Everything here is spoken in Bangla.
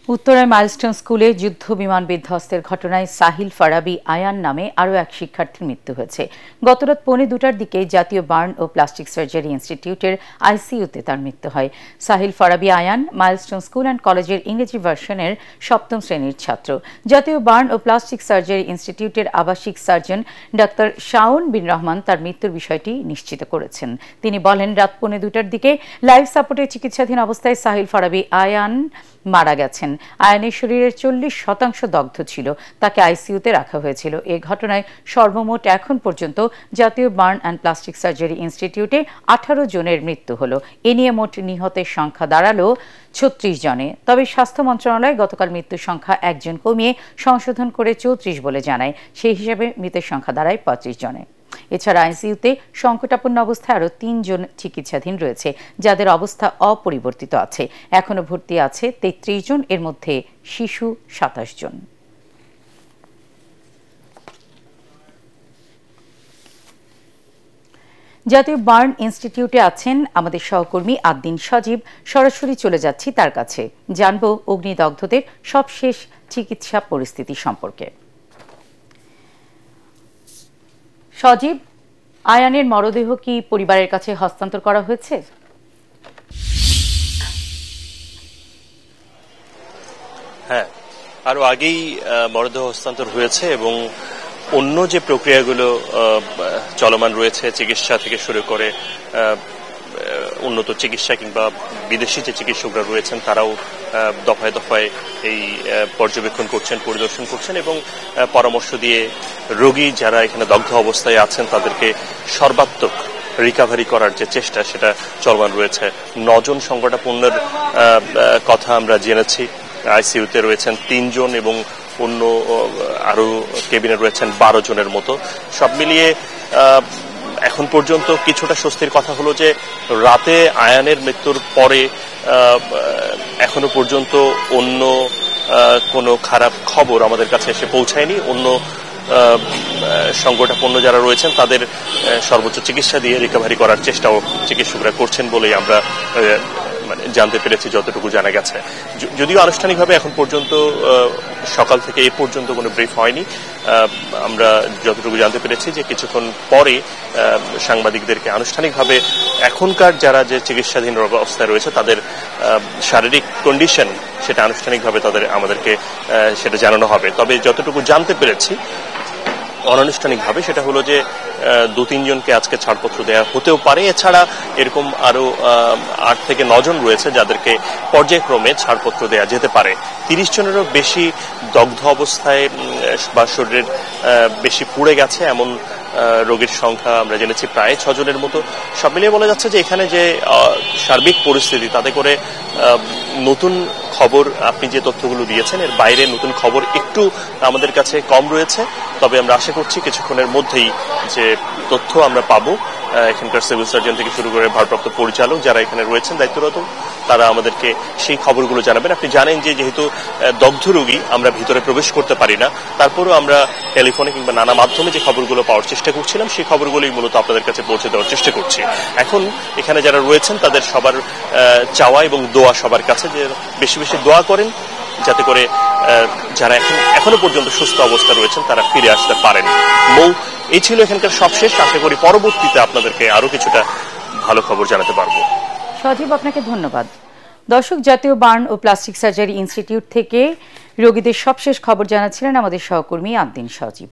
উত্তরায় মাইলস্টোন স্কুলে যুদ্ধ বিমান বিধ্বস্তের ঘটনায় সাহিল ফারাবী আয়ান নামে আরও এক শিক্ষার্থীর মৃত্যু হয়েছে। গতরাত 2:45টার দিকে জাতীয় বার্ন ও প্লাস্টিক সার্জারি ইনস্টিটিউটের আইসিইউতে তার মৃত্যু হয়। Sahil Farabi Ayan Milestone school and কলেজের ইংরেজি ভার্সনের 7ম শ্রেণীর ছাত্র। জাতীয় বার্ন ও প্লাস্টিক সার্জারি ইনস্টিটিউটের আবাসিক সার্জন ডাক্তার শাওন বিন রহমান তার মৃত্যুর বিষয়টি নিশ্চিত করেছেন। তিনি বলেন, রাত 2:45টার দিকে লাইফ সাপোর্টে চিকিৎসাধীন অবস্থায় সাহিল ফারাবী আয়ান মারা গেছেন। আয়ানের শরীরের 40% দগ্ধ ছিল, তাকে আইসিইউতে রাখা হয়েছিল। এ ঘটনায় সর্বমোট এখন পর্যন্ত জাতীয় বার্ন অ্যান্ড প্লাস্টিক সার্জারি ইনস্টিটিউটে 18 জনের মৃত্যু হলো। এ নিয়ে মোট নিহতের সংখ্যা দাঁড়ালো 36 জনে। তবে স্বাস্থ্য মন্ত্রণালয় গতকাল মৃত্যুর সংখ্যা 1 জন কমিয়ে সংশোধন করে 34 বলে জানায়। সেই হিসাবে মৃতের সংখ্যা দাঁড়ায় 25 জনে। এছাড়া আইসিইউতে সংকটাপন্ন অবস্থায় আরও 3 জন চিকিৎসাধীন রয়েছে, যাদের অবস্থা অপরিবর্তিত আছে। এখনো ভর্তি আছে 33 জন, এর মধ্যে শিশু 27 জন। জাতীয় বার্ন ইনস্টিটিউটে আছেন আমাদের সহকর্মী আদ্দিন সজীব। সরাসরি চলে যাচ্ছি তার কাছে, জানব অগ্নিদগ্ধদের সবশেষ চিকিৎসা পরিস্থিতি সম্পর্কে। সজীব, আয়ানের মরদেহ কি পরিবারের কাছে হস্তান্তর করা হয়েছে? হ্যাঁ, আরো আগেই মরদেহ হস্তান্তর হয়েছে এবং অন্য যে প্রক্রিয়াগুলো চলমান রয়েছে, চিকিৎসা থেকে শুরু করে উন্নত চিকিৎসা কিংবা বিদেশি যে চিকিৎসকরা রয়েছেন তারাও দফায় দফায় এই পর্যবেক্ষণ করছেন, পরিদর্শন করছেন এবং পরামর্শ দিয়ে রোগী যারা এখানে দগ্ধ অবস্থায় আছেন তাদেরকে সর্বাত্মক রিকভারি করার যে চেষ্টা সেটা চলমান রয়েছে। 9 জন সংকটাপন্নের কথা আমরা জেনেছি। আইসিইউতে রয়েছেন 3 জন এবং অন্য আরো কেবিনে রয়েছেন 12 জনের মতো। সব মিলিয়ে এখন পর্যন্ত কিছুটা স্বস্তির কথা হলো যে রাতে আয়ানের মৃত্যুর পরে এখনো পর্যন্ত অন্য কোনো খারাপ খবর আমাদের কাছে এসে পৌঁছায়নি। অন্য সংকটাপন্ন যারা রয়েছেন তাদের সর্বোচ্চ চিকিৎসা দিয়ে রিকভারি করার চেষ্টাও চিকিৎসকরা করছেন বলেই আমরা জানতে পেরেছি, যতটুকু জানা গেছে। যদিও আনুষ্ঠানিকভাবে এখন পর্যন্ত সকাল থেকে এই পর্যন্ত কোনো ব্রিফ হয়নি। আমরা যতটুকু জানতে পেরেছি যে কিছুক্ষণ পরে সাংবাদিকদেরকে আনুষ্ঠানিকভাবে এখনকার যারা যে চিকিৎসাধীন অবস্থায় রয়েছে তাদের শারীরিক কন্ডিশন সেটা আনুষ্ঠানিকভাবে আমাদেরকে সেটা জানানো হবে। তবে যতটুকু জানতে পেরেছি অনানুষ্ঠানিকভাবে সেটা হলো যে 2-3 জনকে আজকে ছাড়পত্র দেওয়া হতেও পারে। এছাড়া এরকম আরো 8 থেকে 9 জন রয়েছে যাদেরকে পর্যায়ক্রমে ছাড়পত্র দেওয়া যেতে পারে। 30 জনেরও বেশি দগ্ধ অবস্থায় বা শরীরের বেশি পুড়ে গেছে এমন রোগীর সংখ্যা আমরা জেনেছি প্রায় 6 জনের মতো। সব মিলিয়ে বলা যাচ্ছে যে এখানে যে সার্বিক পরিস্থিতি তাতে করে নতুন খবর, আপনি যে তথ্যগুলো দিয়েছেন এর বাইরে নতুন খবর একটু আমাদের কাছে কম রয়েছে। তবে আমরা আশা করছি কিছুক্ষণের মধ্যেই যে তথ্য আমরা পাবো এখানকার সিভিল সার্জন থেকে শুরু করে ভারপ্রাপ্ত পরিচালক যারা এখানে রয়েছেন দায়িত্বরত, তারা আমাদেরকে সেই খবরগুলো জানাবেন। আপনি জানেন যে যেহেতু দগ্ধ রোগী আমরা ভিতরে প্রবেশ করতে পারি না, তারপরেও আমরা টেলিফোনে কিংবা নানা মাধ্যমে যে খবরগুলো পাওয়ার চেষ্টা করছিলাম সেই খবরগুলোই মূলত আপনাদের কাছে পৌঁছে দেওয়ার চেষ্টা করছি। এখন এখানে যারা রয়েছেন তাদের সবার চাওয়া এবং দোয়া সবার কাছে যে বেশি বেশি দোয়া করেন যাতে করে যারা এখনো পর্যন্ত সুস্থ অবস্থা রয়েছেন তারা ফিরে আসতে পারেন। এই ছিল এখানকার সবশেষ। আশা করি পরবর্তীতে আপনাদেরকে আরো কিছুটা ভালো খবর জানাতে পারবো। সজীব, আপনাকে ধন্যবাদ। দর্শক, জাতীয় বার্ন ও প্লাস্টিক সার্জারি ইনস্টিটিউট থেকে রোগীদের সবশেষ খবর জানাচ্ছিলেন আমাদের সহকর্মী আদ্দিন সজীব।